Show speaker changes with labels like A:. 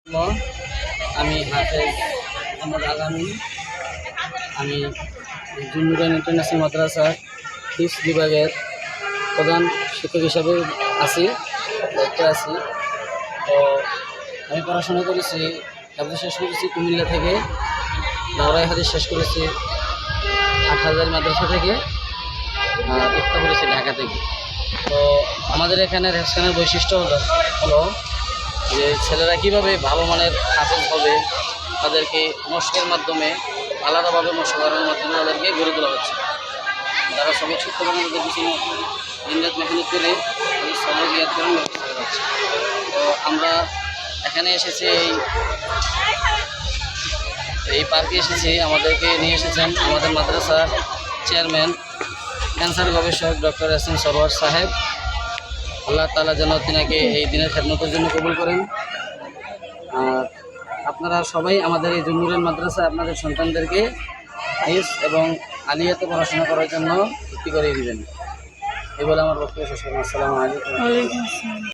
A: আমি হাফেজ মোহাম্মদ আলামিন। আমি জুন্নুরান ইন্টারন্যাশনাল মাদ্রাসার হিফজ বিভাগের প্রধান শিক্ষক হিসাবে আছি, দায়িত্বে আছি। তো আমি পড়াশোনা করেছি, তারপরে শেষ করেছি কুমিল্লা থেকে, দাওরাই হাদিস শেষ করেছি ৮,০০০ মাদ্রাসা থেকে, ইফতা করেছি ঢাকা থেকে। তো আমাদের এখানের হেফজখানার বৈশিষ্ট্য হলো যে ছেলেরা কীভাবে ভালো মানের হাফেজ হবে, তাদেরকে মশকের মাধ্যমে আলাদাভাবে মশক করানোর মাধ্যমে তাদেরকে গড়ে তোলা হচ্ছে। তারা সবাই ছোট্ট করে তাদের পিছনে দিনরাত মেহনত করে সবাই রিয়াদ করার ব্যবস্থা করা হচ্ছে। তো আমরা এখানে এসেছি, এই পার্কে এসেছি, আমাদেরকে নিয়ে এসেছেন আমাদের মাদ্রাসার চেয়ারম্যান ক্যান্সার গবেষক ডক্টর এস এম সরোয়ার সাহেব। আল্লাহ তাআলা যেন তিনাকে এই দিনের খেদমতের জন্য কবুল করেন। আর আপনারা সবাই আমাদের এই জুন্নুরান মাদ্রাসায় আপনাদের সন্তানদেরকে হাইস এবং আলিয়াতে পড়াশোনা করার জন্য ভর্তি করে দিবেন। এই বলে আমার বক্তব্য শেষ করলাম। আসসালামু আলাইকুম।